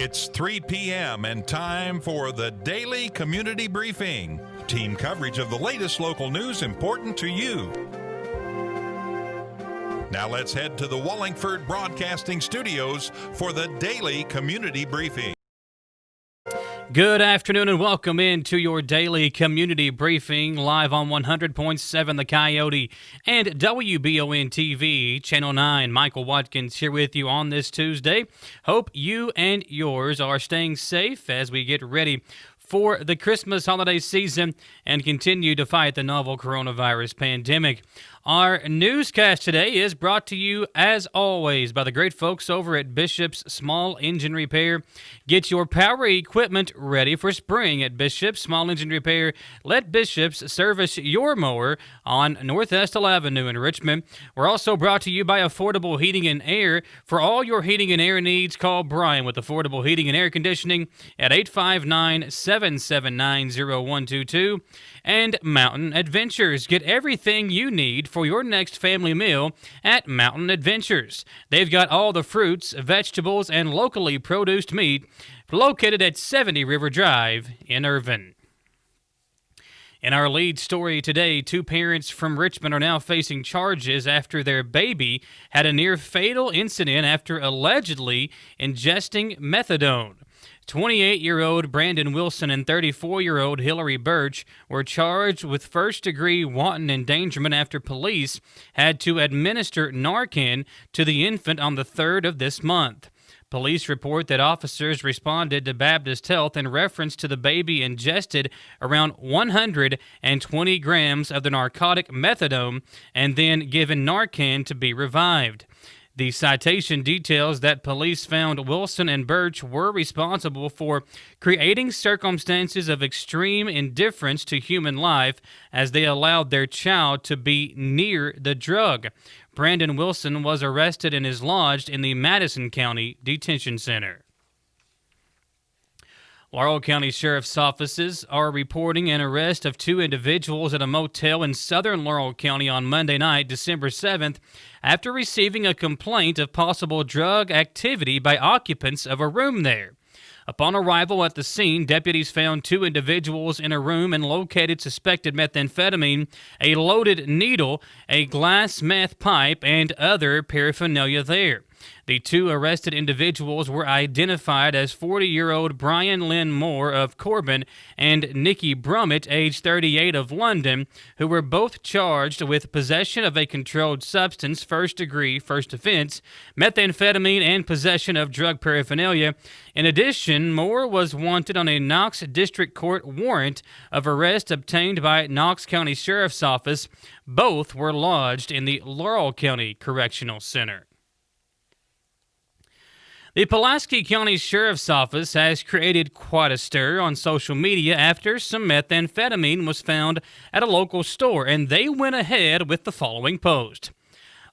It's 3 p.m. and time for the Daily Community Briefing. Team coverage of the latest local news important to you. Now let's head to the Wallingford Broadcasting Studios for the Daily Community Briefing. Good afternoon and welcome into your Daily Community Briefing live on 100.7 The Coyote and WBON TV, Channel 9. Michael Watkins here with you on this Tuesday. Hope you and yours are staying safe as we get ready for the Christmas holiday season and continue to fight the novel coronavirus pandemic. Our newscast today is brought to you, as always, by the great folks over at Bishop's Small Engine Repair. Get your power equipment ready for spring at Bishop's Small Engine Repair. Let Bishop's service your mower on North Estill Avenue in Richmond. We're also brought to you by Affordable Heating and Air. For all your heating and air needs, call Brian with Affordable Heating and Air Conditioning at 859-779-0122. And Mountain Adventures. Get everything you need for your next family meal at Mountain Adventures. They've got all the fruits, vegetables, and locally produced meat located at 70 River Drive in Irvine. In our lead story today, two parents from Richmond are now facing charges after their baby had a near-fatal incident after allegedly ingesting methadone. 28-year-old Brandon Wilson and 34-year-old Hillary Birch were charged with first-degree wanton endangerment after police had to administer narcan to the infant on the 3rd of this month. Police report that officers responded to Baptist Health in reference to the baby ingested around 120 grams of the narcotic methadone and then given narcan to be revived. The citation details that police found Wilson and Birch were responsible for creating circumstances of extreme indifference to human life as they allowed their child to be near the drug. Brandon Wilson was arrested and is lodged in the Madison County Detention Center. Laurel County Sheriff's offices are reporting an arrest of two individuals at a motel in southern Laurel County on Monday night, December 7th, after receiving a complaint of possible drug activity by occupants of a room there. Upon arrival at the scene, deputies found two individuals in a room and located suspected methamphetamine, a loaded needle, a glass meth pipe, and other paraphernalia there. The two arrested individuals were identified as 40-year-old Brian Lynn Moore of Corbin and Nikki Brummett, age 38, of London, who were both charged with possession of a controlled substance, first-degree, first offense, methamphetamine, and possession of drug paraphernalia. In addition, Moore was wanted on a Knox District Court warrant of arrest obtained by Knox County Sheriff's Office. Both were lodged in the Laurel County Correctional Center. The Pulaski County Sheriff's Office has created quite a stir on social media after some methamphetamine was found at a local store, and they went ahead with the following post.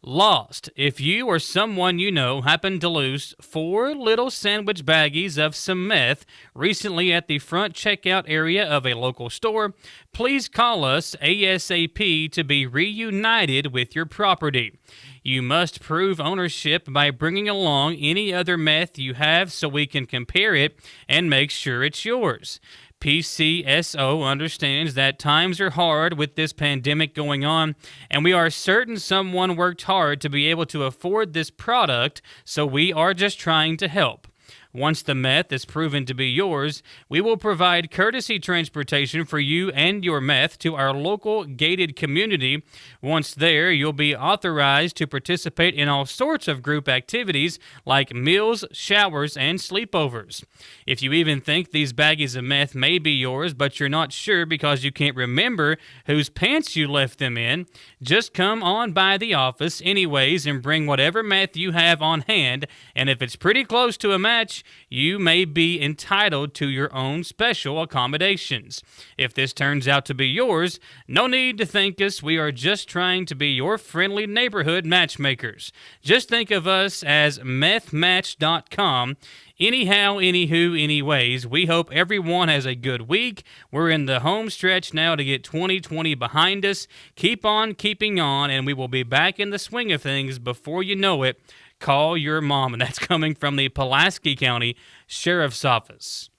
Lost. If you or someone you know happened to lose 4 little sandwich baggies of some meth recently at the front checkout area of a local store, please call us ASAP to be reunited with your property. You must prove ownership by bringing along any other meth you have so we can compare it and make sure it's yours. PCSO understands that times are hard with this pandemic going on, and we are certain someone worked hard to be able to afford this product, so we are just trying to help. Once the meth is proven to be yours, we will provide courtesy transportation for you and your meth to our local gated community. Once there, you'll be authorized to participate in all sorts of group activities like meals, showers, and sleepovers. If you even think these baggies of meth may be yours, but you're not sure because you can't remember whose pants you left them in, just come on by the office anyways and bring whatever meth you have on hand, and if it's pretty close to a match, you may be entitled to your own special accommodations. If this turns out to be yours, no need to thank us. We are just trying to be your friendly neighborhood matchmakers. Just think of us as methmatch.com. Anyhow, anywho, anyways, we hope everyone has a good week. We're in the home stretch now to get 2020 behind us. Keep on keeping on, and we will be back in the swing of things before you know it. Call your mom, and that's coming from the Pulaski County Sheriff's Office.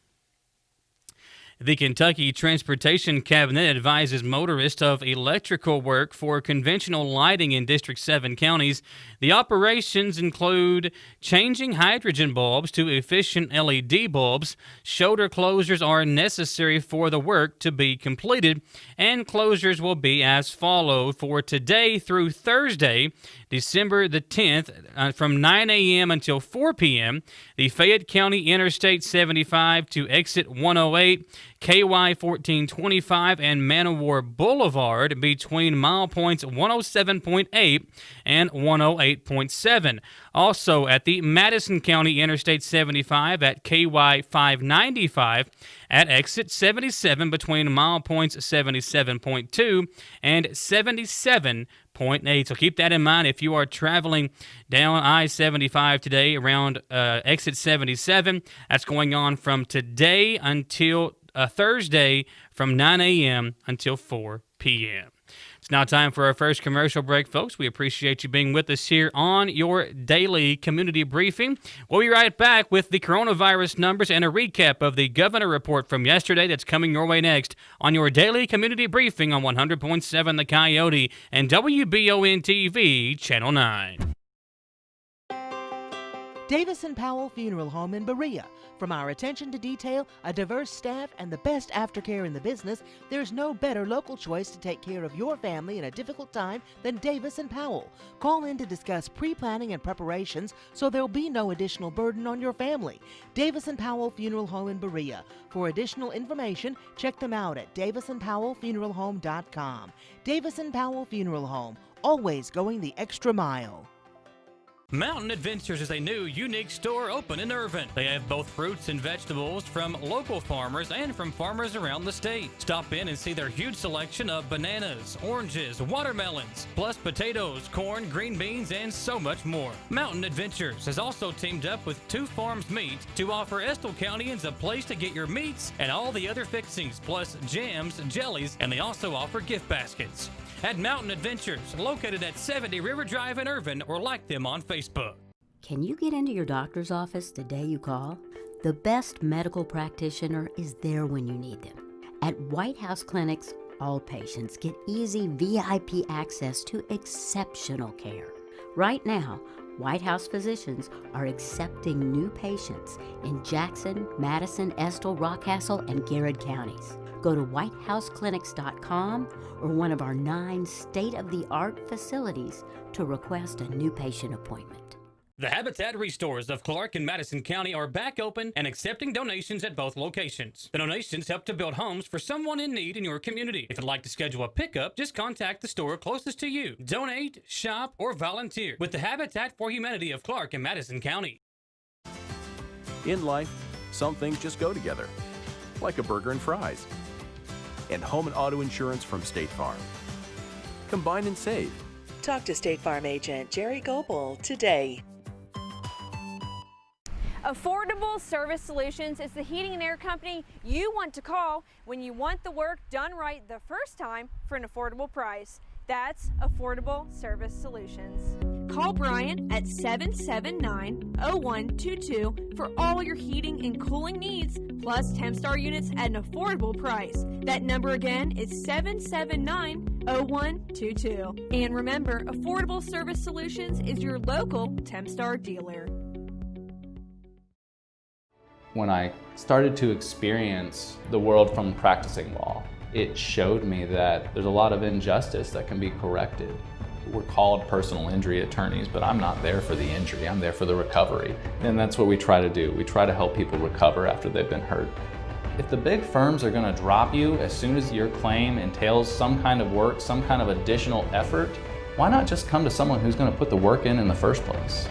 The Kentucky Transportation Cabinet advises motorists of electrical work for conventional lighting in District 7 counties. The operations include changing hydrogen bulbs to efficient LED bulbs. Shoulder closures are necessary for the work to be completed, and closures will be as follows for today through Thursday, December the 10th, from 9 a.m. until 4 p.m. The Fayette County Interstate 75 to exit 108, KY 1425, and Manowar Boulevard between mile points 107.8 and 108.7. Also at the Madison County Interstate 75 at KY 595 at exit 77 between mile points 77.2 and 77.8. So keep that in mind if you are traveling down I-75 today around exit 77. That's going on from today until Thursday from 9 a.m. until 4 p.m. It's now time for our first commercial break, folks. We appreciate you being with us here on your daily community briefing. We'll be right back with the coronavirus numbers and a recap of the governor report from yesterday that's coming your way next on your daily community briefing on 100.7 The Coyote and WBON-TV Channel 9. Davis & Powell Funeral Home in Berea. From our attention to detail, a diverse staff, and the best aftercare in the business, there's no better local choice to take care of your family in a difficult time than Davis & Powell. Call in to discuss pre-planning and preparations so there'll be no additional burden on your family. Davis & Powell Funeral Home in Berea. For additional information, check them out at davisandpowellfuneralhome.com. Davis & Powell Funeral Home, always going the extra mile. Mountain Adventures is a new, unique store open in Irvin. They have both fruits and vegetables from local farmers and from farmers around the state. Stop in and see their huge selection of bananas, oranges, watermelons, plus potatoes, corn, green beans, and so much more. Mountain Adventures has also teamed up with Two Farms Meat to offer Estill Countyans a place to get your meats and all the other fixings, plus jams, jellies, and they also offer gift baskets. At Mountain Adventures, located at 70 River Drive in Irvin, or like them on Facebook. Can you get into your doctor's office the day you call? The best medical practitioner is there when you need them. At White House Clinics, all patients get easy VIP access to exceptional care. Right now, White House physicians are accepting new patients in Jackson, Madison, Estill, Rockcastle, and Garrett counties. Go to whitehouseclinics.com or one of our 9 state-of-the-art facilities to request a new patient appointment. The Habitat Restores of Clark and Madison County are back open and accepting donations at both locations. The donations help to build homes for someone in need in your community. If you'd like to schedule a pickup, just contact the store closest to you. Donate, shop, or volunteer with the Habitat for Humanity of Clark and Madison County. In life, some things just go together, like a burger and fries. And home and auto insurance from State Farm. Combine and save. Talk to State Farm agent Jerry Goebel today. Affordable Service Solutions is the heating and air company you want to call when you want the work done right the first time for an affordable price. That's Affordable Service Solutions. Call Brian at 779-0122 for all your heating and cooling needs, plus Tempstar units at an affordable price. That number again is 779-0122. And remember, Affordable Service Solutions is your local Tempstar dealer. When I started to experience the world from practicing law, it showed me that there's a lot of injustice that can be corrected. We're called personal injury attorneys, but I'm not there for the injury, I'm there for the recovery. And that's what we try to do. We try to help people recover after they've been hurt. If the big firms are gonna drop you as soon as your claim entails some kind of work, some kind of additional effort, why not just come to someone who's gonna put the work in the first place?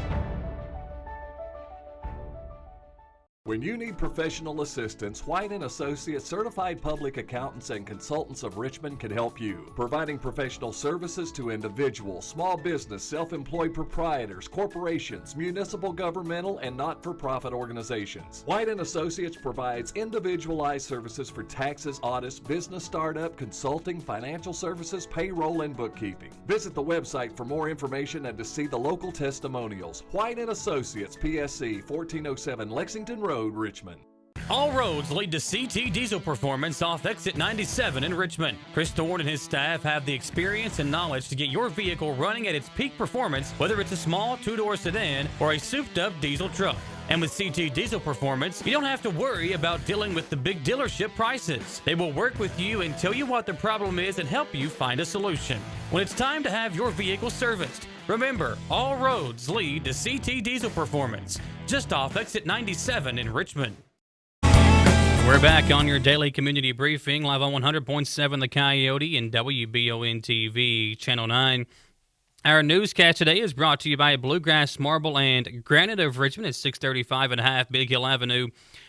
When you need professional assistance, White & Associates Certified Public Accountants and Consultants of Richmond can help you, providing professional services to individuals, small business, self-employed proprietors, corporations, municipal, governmental, and not-for-profit organizations. White & Associates provides individualized services for taxes, audits, business startup, consulting, financial services, payroll, and bookkeeping. Visit the website for more information and to see the local testimonials. White & Associates, PSC, 1407 Lexington Road, Richmond. All roads lead to CT Diesel Performance off exit 97 in Richmond. Chris Thorne and his staff have the experience and knowledge to get your vehicle running at its peak performance, whether it's a small two-door sedan or a souped-up diesel truck. And with CT Diesel Performance, you don't have to worry about dealing with the big dealership prices. They will work with you and tell you what the problem is and help you find a solution. When it's time to have your vehicle serviced, remember, all roads lead to CT Diesel Performance, just off exit 97 in Richmond. We're back on your daily community briefing, live on 100.7 The Coyote and WBON TV, Channel 9. Our newscast today is brought to you by Bluegrass Marble and Granite of Richmond at 635 and a half Big Hill Avenue.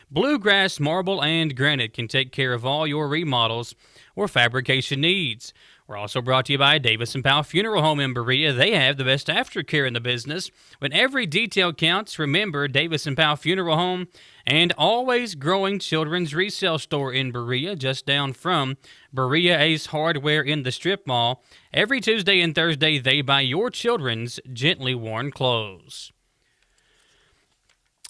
Bluegrass Marble and Granite can take care of all your remodels or fabrication needs. We're also brought to you by Davis & Powell Funeral Home in Berea. They have the best aftercare in the business. When every detail counts, remember Davis & Powell Funeral Home and always growing children's resale store in Berea, just down from Berea Ace Hardware in the Strip Mall. Every Tuesday and Thursday, they buy your children's gently worn clothes.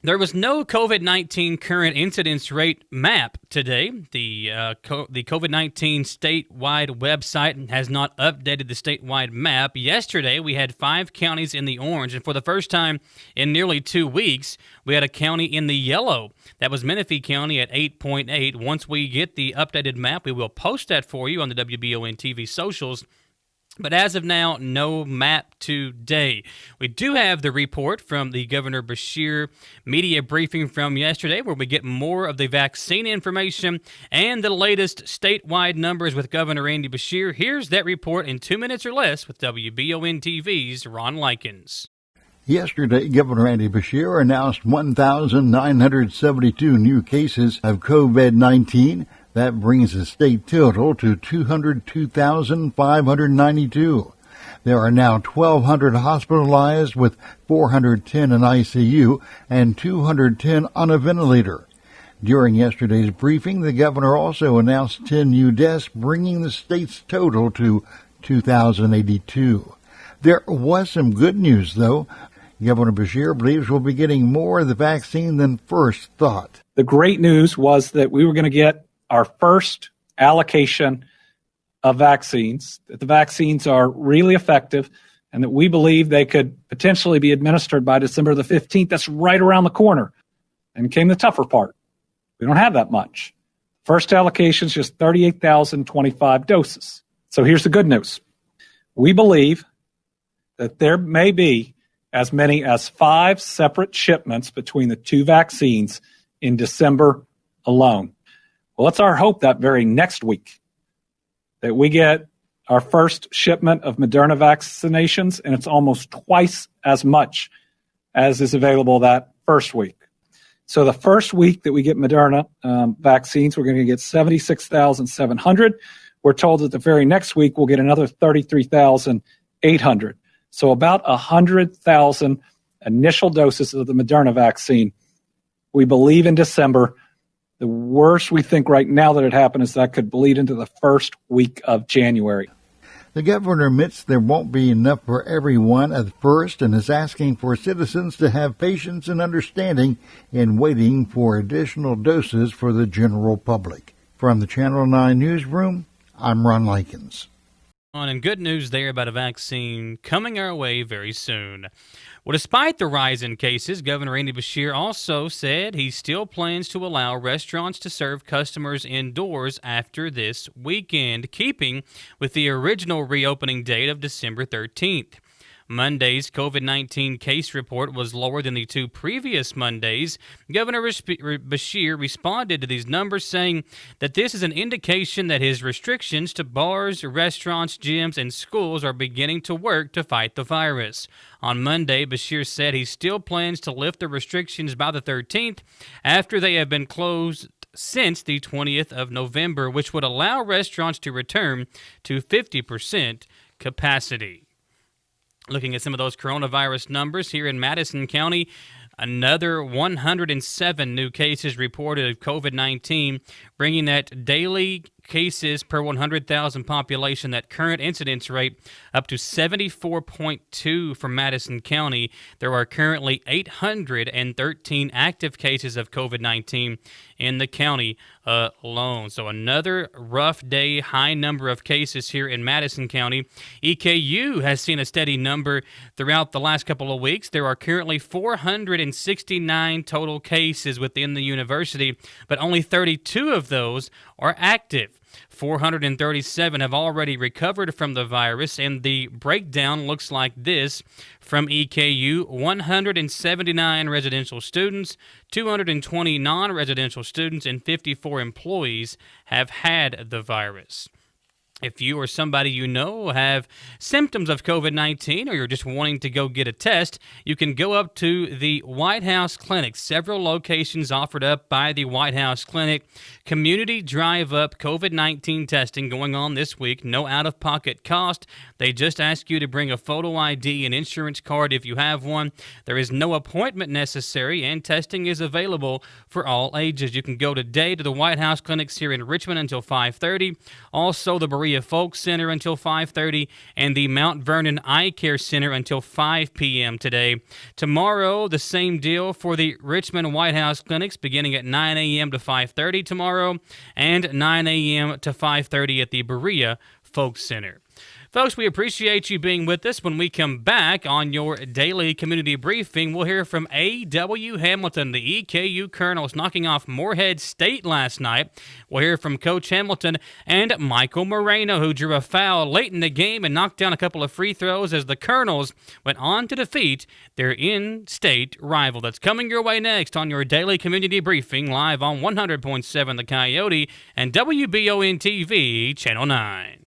There was no COVID-19 current incidence rate map today. The COVID-19 statewide website has not updated the statewide map. Yesterday, we had 5 counties in the orange, and for the first time in nearly 2 weeks, we had a county in the yellow. That was Menifee County at 8.8. Once we get the updated map, we will post that for you on the WBON TV socials. But as of now, no map today. We do have the report from the Governor Beshear media briefing from yesterday, where we get more of the vaccine information and the latest statewide numbers with Governor Andy Beshear. Here's that report in 2 minutes or less with WBON TV's Ron Likens. Yesterday, Governor Andy Beshear announced 1,972 new cases of COVID-19. That brings the state total to 202,592. There are now 1,200 hospitalized, with 410 in ICU and 210 on a ventilator. During yesterday's briefing, the governor also announced 10 new deaths, bringing the state's total to 2,082. There was some good news, though. Governor Beshear believes we'll be getting more of the vaccine than first thought. The great news was that we were going to get our first allocation of vaccines, that the vaccines are really effective, and that we believe they could potentially be administered by December the 15th. That's right around the corner. And came the tougher part. We don't have that much. First allocation is just 38,025 doses. So here's the good news. We believe that there may be as many as 5 separate shipments between the 2 vaccines in December alone. Well, it's our hope that very next week that we get our first shipment of Moderna vaccinations, and it's almost twice as much as is available that first week. So the first week that we get Moderna vaccines, we're going to get 76,700. We're told that the very next week we'll get another 33,800. So about 100,000 initial doses of the Moderna vaccine. We believe in December. The worst we think right now that it happened is that could bleed into the first week of January. The governor admits there won't be enough for everyone at first and is asking for citizens to have patience and understanding in waiting for additional doses for the general public. From the Channel 9 newsroom, I'm Ron Likens. And good news there about a vaccine coming our way very soon. Well, despite the rise in cases, Governor Andy Beshear also said he still plans to allow restaurants to serve customers indoors after this weekend, keeping with the original reopening date of December 13th. Monday's COVID-19 case report was lower than the 2 previous Mondays. Governor Beshear responded to these numbers, saying that this is an indication that his restrictions to bars, restaurants, gyms, and schools are beginning to work to fight the virus. On Monday, Beshear said he still plans to lift the restrictions by the 13th after they have been closed since the 20th of November, which would allow restaurants to return to 50% capacity. Looking at some of those coronavirus numbers here in Madison County, another 107 new cases reported of COVID-19, bringing that daily cases per 100,000 population, that current incidence rate, up to 74.2 for Madison County. There are currently 813 active cases of COVID-19 in the county alone. So another rough day, high number of cases here in Madison County. EKU has seen a steady number throughout the last couple of weeks. There are currently 469 total cases within the university, but only 32 of those are active. 437 have already recovered from the virus, and the breakdown looks like this from EKU: 179 residential students, 220 non-residential students, and 54 employees have had the virus. If you or somebody you know have symptoms of COVID-19, or you're just wanting to go get a test, you can go up to the White House Clinic. Several locations offered up by the White House Clinic. Community drive-up COVID-19 testing going on this week. No out-of-pocket cost. They just ask you to bring a photo ID and insurance card if you have one. There is no appointment necessary, and testing is available for all ages. You can go today to the White House Clinics here in Richmond until 5:30. Also, the Berea Folk Center until 5:30, and the Mount Vernon Eye Care Center until 5 p.m. today. Tomorrow, the same deal for the Richmond White House Clinics, beginning at 9 a.m. to 5:30 tomorrow, and 9 a.m. to 5:30 at the Berea Folk Center. Folks, we appreciate you being with us. When we come back on your daily community briefing, we'll hear from A.W. Hamilton, the EKU Colonels, knocking off Moorhead State last night. We'll hear from Coach Hamilton and Michael Moreno, who drew a foul late in the game and knocked down a couple of free throws as the Colonels went on to defeat their in-state rival. That's coming your way next on your daily community briefing, live on 100.7 The Coyote and WBON-TV, Channel 9.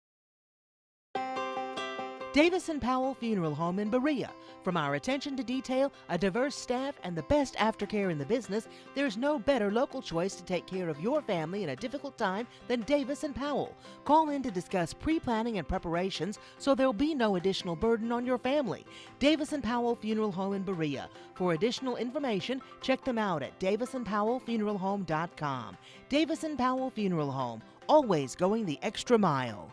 Davis & Powell Funeral Home in Berea. From our attention to detail, a diverse staff, and the best aftercare in the business, there's no better local choice to take care of your family in a difficult time than Davis & Powell. Call in to discuss pre-planning and preparations so there'll be no additional burden on your family. Davis & Powell Funeral Home in Berea. For additional information, check them out at davisandpowellfuneralhome.com. Davis & Powell Funeral Home, always going the extra mile.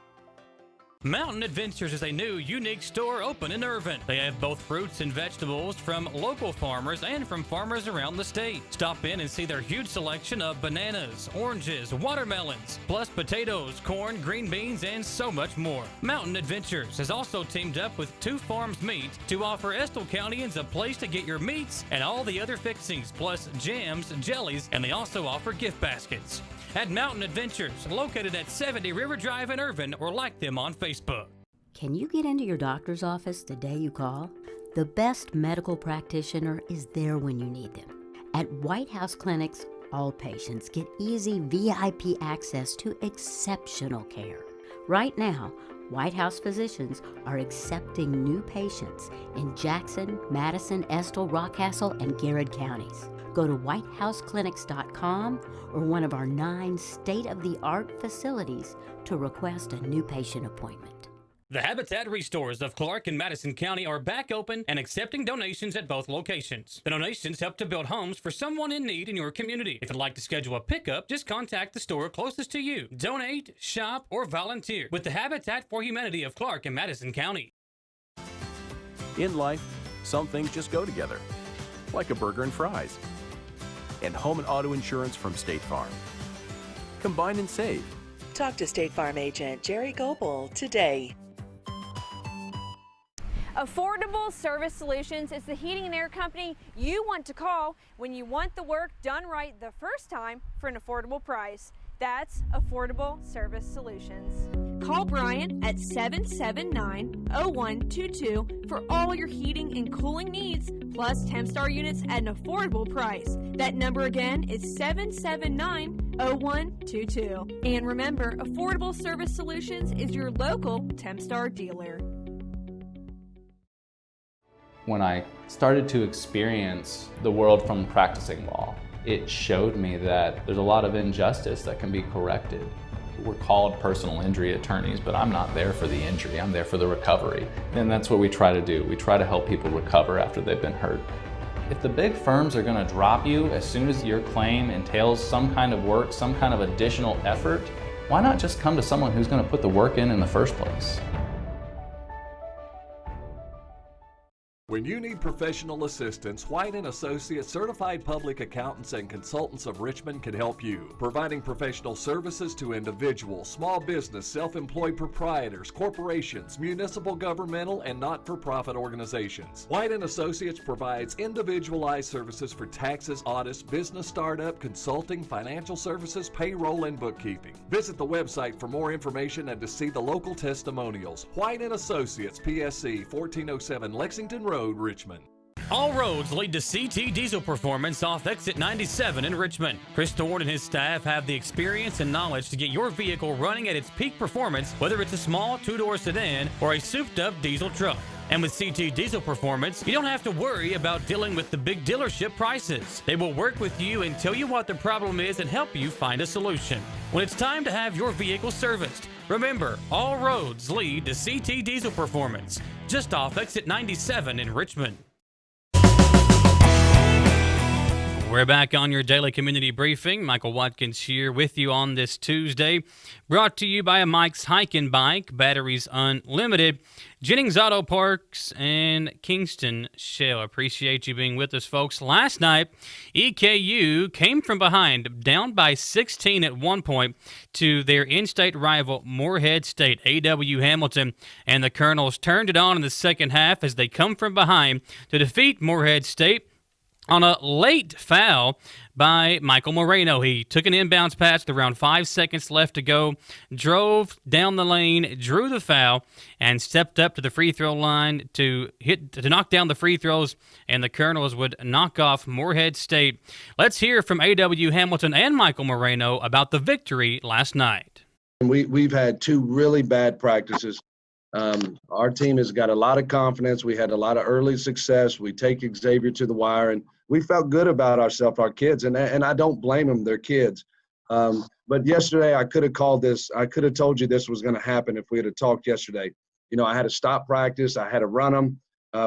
Mountain Adventures is a new, unique store open in Irvine. They have both fruits and vegetables from local farmers and from farmers around the state. Stop in and see their huge selection of bananas, oranges, watermelons, plus potatoes, corn, green beans, and so much more. Mountain Adventures has also teamed up with Two Farms Meat to offer Estill Countyans a place to get your meats and all the other fixings, plus jams, jellies, and they also offer gift baskets. At Mountain Adventures, located at 70 River Drive in Irvine, or like them on Facebook. Can you get into your doctor's office the day you call? The best medical practitioner is there when you need them. At White House Clinics, all patients get easy VIP access to exceptional care. Right now, White House physicians are accepting new patients in Jackson, Madison, Estill, Rockcastle, and Garrett counties. Go to whitehouseclinics.com or one of our 9 state-of-the-art facilities to request a new patient appointment. The Habitat Restores of Clark and Madison County are back open and accepting donations at both locations. The donations help to build homes for someone in need in your community. If you'd like to schedule a pickup, just contact the store closest to you. Donate, shop, or volunteer with the Habitat for Humanity of Clark and Madison County. In life, some things just go together, like a burger and fries. And home and auto insurance from State Farm. Combine and save. Talk to State Farm agent Jerry Goebel today. Affordable Service Solutions is the heating and air company you want to call when you want the work done right the first time for an affordable price. That's Affordable Service Solutions. Call Brian at 779-0122 for all your heating and cooling needs, plus Tempstar units at an affordable price. That number again is 779-0122. And remember, Affordable Service Solutions is your local Tempstar dealer. When I started to experience the world from practicing law, it showed me that there's a lot of injustice that can be corrected. We're called personal injury attorneys, but I'm not there for the injury, I'm there for the recovery. And that's what we try to do. We try to help people recover after they've been hurt. If the big firms are going to drop you as soon as your claim entails some kind of work, some kind of additional effort, why not just come to someone who's going to put the work in the first place? When you need professional assistance, White & Associates Certified Public Accountants and Consultants of Richmond can help you, providing professional services to individuals, small business, self-employed proprietors, corporations, municipal, governmental, and not-for-profit organizations. White & Associates provides individualized services for taxes, audits, business startup, consulting, financial services, payroll, and bookkeeping. Visit the website for more information and to see the local testimonials. White & Associates, PSC, 1407 Lexington Road, Richmond. All roads lead to CT Diesel Performance off exit 97 in Richmond. Chris Thorne and his staff have the experience and knowledge to get your vehicle running at its peak performance, whether it's a small two-door sedan or a souped-up diesel truck. And with CT Diesel Performance, you don't have to worry about dealing with the big dealership prices. They will work with you and tell you what the problem is and help you find a solution. When it's time to have your vehicle serviced, remember, all roads lead to CT Diesel Performance, just off exit 97 in Richmond. We're back on your daily community briefing. Michael Watkins here with you on this Tuesday. Brought to you by Mike's Hike and Bike, Batteries Unlimited, Jennings Auto Parks, and Kingston Shell. Appreciate you being with us, folks. Last night, EKU came from behind, down by 16 at one point, to their in-state rival, Morehead State, A.W. Hamilton, and the Colonels turned it on in the second half as they come from behind to defeat Morehead State on a late foul by Michael Moreno. He took an inbounds pass with around 5 seconds left to go, drove down the lane, drew the foul, and stepped up to the free throw line to knock down the free throws, and the Colonels would knock off Morehead State. Let's hear from A.W. Hamilton and Michael Moreno about the victory last night. We've had two really bad practices. Our team has got a lot of confidence. We had a lot of early success. We take Xavier to the wire, and we felt good about ourselves, our kids, and I don't blame them. They're kids. But yesterday I could have called this. I could have told you this was going to happen if we had talked yesterday. You know, I had to stop practice. I had to run them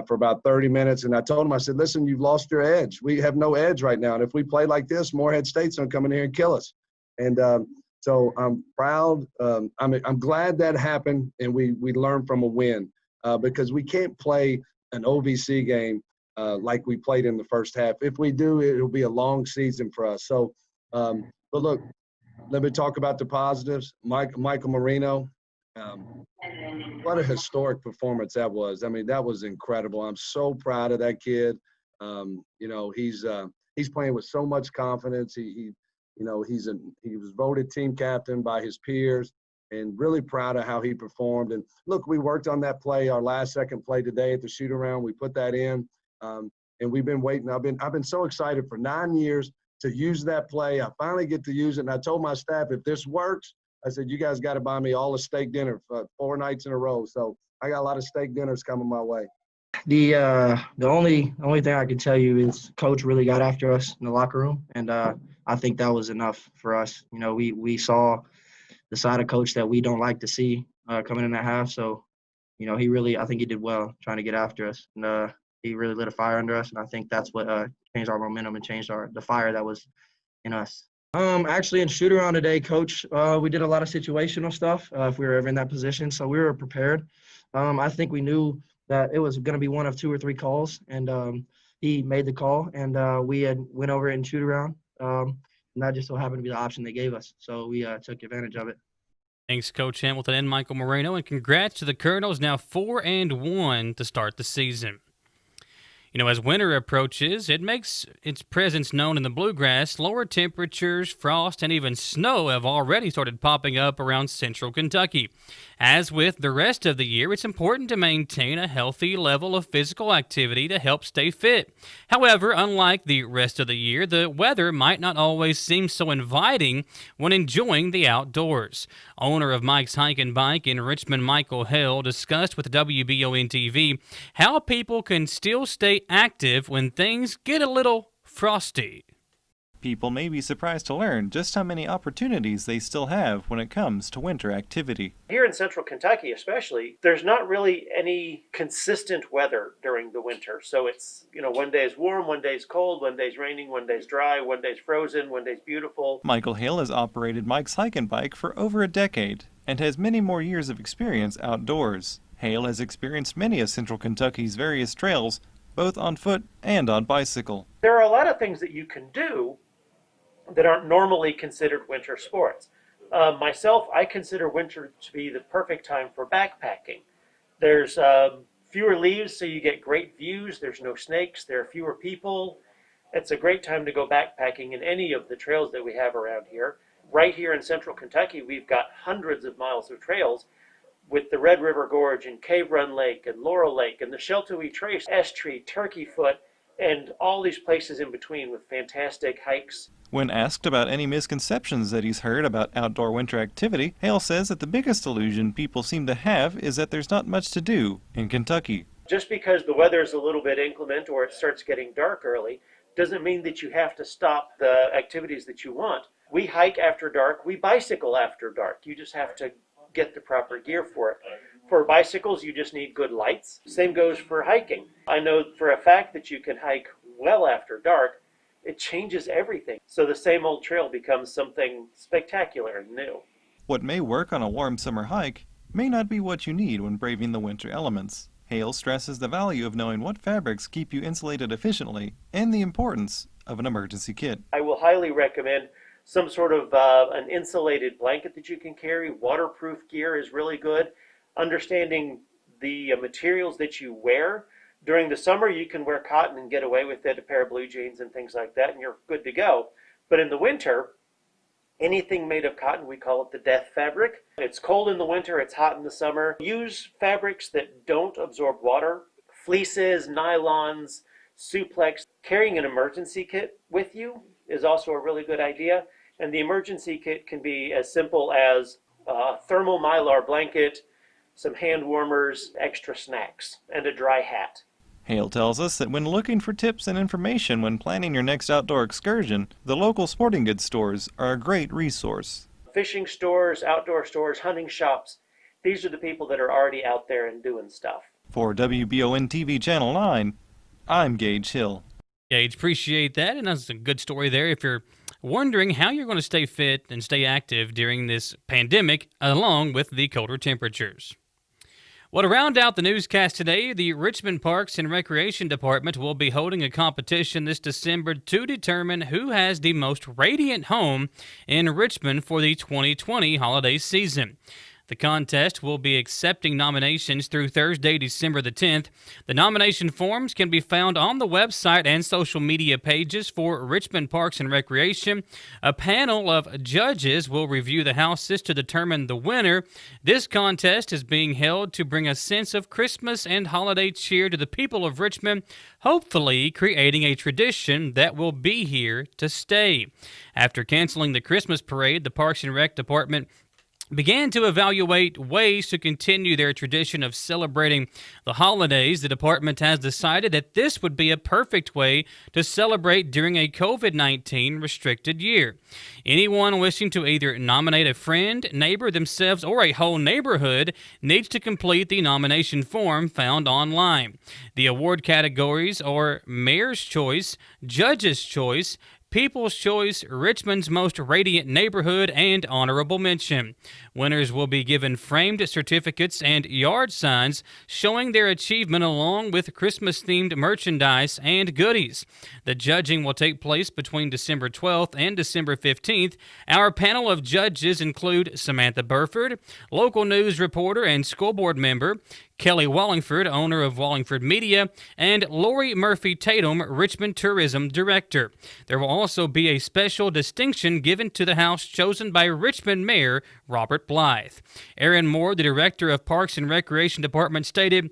for about 30 minutes, and I told them, I said, listen, you've lost your edge. We have no edge right now, and if we play like this, Morehead State's going to come in here and kill us. And so I'm proud. I'm glad that happened, and we learned from a win because we can't play an OVC game like we played in the first half. If we do, it'll be a long season for us. So, but look, let me talk about the positives. Michael Moreno, what a historic performance that was. I mean, that was incredible. I'm so proud of that kid. You know, he's playing with so much confidence. He was voted team captain by his peers, and really proud of how he performed. And look, we worked on that play, our last second play today at the shoot around. We put that in, and we've been waiting. I've been so excited for 9 years to use that play. I finally get to use it, and I told my staff, if this works, I said, you guys got to buy me all a steak dinner for 4 nights in a row. So I got a lot of steak dinners coming my way. The only thing I can tell you is Coach really got after us in the locker room, and I think that was enough for us. You know, we saw the side of Coach that we don't like to see coming in that half. So, you know, I think he did well trying to get after us, and he really lit a fire under us. And I think that's what changed our momentum and changed the fire that was in us. Actually, in shoot around today, Coach, we did a lot of situational stuff if we were ever in that position, so we were prepared. I think we knew that it was going to be one of 2 or 3 calls, and he made the call, and we had went over it and shoot around. And that just so happened to be the option they gave us, so we took advantage of it. Thanks, Coach Hamilton and Michael Moreno, and congrats to the Colonels, now 4-1 to start the season. As winter approaches, it makes its presence known in the bluegrass. Lower temperatures, frost, and even snow have already started popping up around central Kentucky. As with the rest of the year, it's important to maintain a healthy level of physical activity to help stay fit. However, unlike the rest of the year, the weather might not always seem so inviting when enjoying the outdoors. Owner of Mike's Hike and Bike in Richmond, Michael Hale, discussed with WBON-TV how people can still stay active when things get a little frosty. People may be surprised to learn just how many opportunities they still have when it comes to winter activity. Here in central Kentucky especially, there's not really any consistent weather during the winter. So it's, one day is warm, one day is cold, one day is raining, one day is dry, one day is frozen, one day is beautiful. Michael Hale has operated Mike's Hike and Bike for over a decade and has many more years of experience outdoors. Hale has experienced many of central Kentucky's various trails, both on foot and on bicycle. There are a lot of things that you can do that aren't normally considered winter sports. Myself, I consider winter to be the perfect time for backpacking. There's fewer leaves, so you get great views. There's no snakes. There are fewer people. It's a great time to go backpacking in any of the trails that we have around here. Right here in central Kentucky, we've got hundreds of miles of trails with the Red River Gorge and Cave Run Lake and Laurel Lake and the Sheltowee Trace, S Tree, Turkey Foot, and all these places in between with fantastic hikes. When asked about any misconceptions that he's heard about outdoor winter activity, Hale says that the biggest illusion people seem to have is that there's not much to do in Kentucky. Just because the weather is a little bit inclement or it starts getting dark early doesn't mean that you have to stop the activities that you want. We hike after dark, we bicycle after dark. You just have to get the proper gear for it. For bicycles, you just need good lights. Same goes for hiking. I know for a fact that you can hike well after dark. It changes everything. So the same old trail becomes something spectacular and new. What may work on a warm summer hike may not be what you need when braving the winter elements. Hale stresses the value of knowing what fabrics keep you insulated efficiently and the importance of an emergency kit. I will highly recommend some sort of an insulated blanket that you can carry. Waterproof gear is really good. Understanding the materials that you wear. During the summer, you can wear cotton and get away with it, a pair of blue jeans and things like that, and you're good to go. But in the winter, anything made of cotton, we call it the death fabric. It's cold in the winter, it's hot in the summer. Use fabrics that don't absorb water. Fleeces, nylons, suplex. Carrying an emergency kit with you is also a really good idea. And the emergency kit can be as simple as a thermal mylar blanket, some hand warmers, extra snacks, and a dry hat. Hale tells us that when looking for tips and information when planning your next outdoor excursion, the local sporting goods stores are a great resource. Fishing stores, outdoor stores, hunting shops, these are the people that are already out there and doing stuff. For WBON-TV Channel 9, I'm Gage Hill. Gage, appreciate that, and that's a good story there if you're wondering how you're going to stay fit and stay active during this pandemic along with the colder temperatures. Well, to round out the newscast today, the Richmond Parks and Recreation Department will be holding a competition this December to determine who has the most radiant home in Richmond for the 2020 holiday season. The contest will be accepting nominations through Thursday, December the 10th. The nomination forms can be found on the website and social media pages for Richmond Parks and Recreation. A panel of judges will review the houses to determine the winner. This contest is being held to bring a sense of Christmas and holiday cheer to the people of Richmond, hopefully creating a tradition that will be here to stay. After canceling the Christmas parade, the Parks and Rec Department began to evaluate ways to continue their tradition of celebrating the holidays. The department has decided that this would be a perfect way to celebrate during a COVID-19 restricted year. Anyone wishing to either nominate a friend, neighbor, themselves, or a whole neighborhood needs to complete the nomination form found online. The award categories are Mayor's Choice, Judge's Choice, People's Choice, Richmond's Most Radiant Neighborhood, and Honorable Mention. Winners will be given framed certificates and yard signs showing their achievement along with Christmas-themed merchandise and goodies. The judging will take place between December 12th and December 15th. Our panel of judges include Samantha Burford, local news reporter and school board member, Kelly Wallingford, owner of Wallingford Media, and Lori Murphy Tatum, Richmond Tourism Director. There will also be a special distinction given to the house chosen by Richmond Mayor Robert Blythe. Aaron Moore, the Director of Parks and Recreation Department, stated,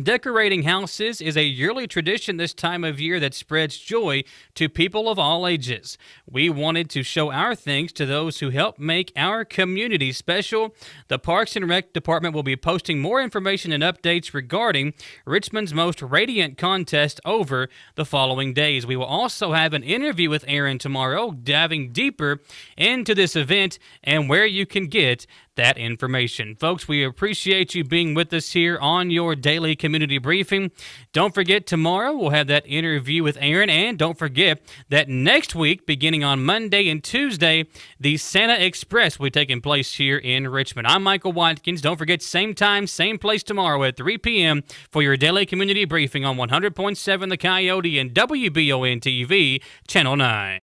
"Decorating houses is a yearly tradition this time of year that spreads joy to people of all ages. We wanted to show our thanks to those who help make our community special. The Parks and Rec Department will be posting more information and updates regarding Richmond's Most Radiant contest over the following days. We will also have an interview with Aaron tomorrow, diving deeper into this event and where you can get that information." Folks, we appreciate you being with us here on your daily community briefing. Don't forget, tomorrow we'll have that interview with Aaron, and don't forget that next week, beginning on Monday and Tuesday, the Santa Express will be taking place here in Richmond. I'm Michael Watkins. Don't forget, same time, same place tomorrow at 3 p.m. for your daily community briefing on 100.7 The Coyote and WBON TV, Channel 9.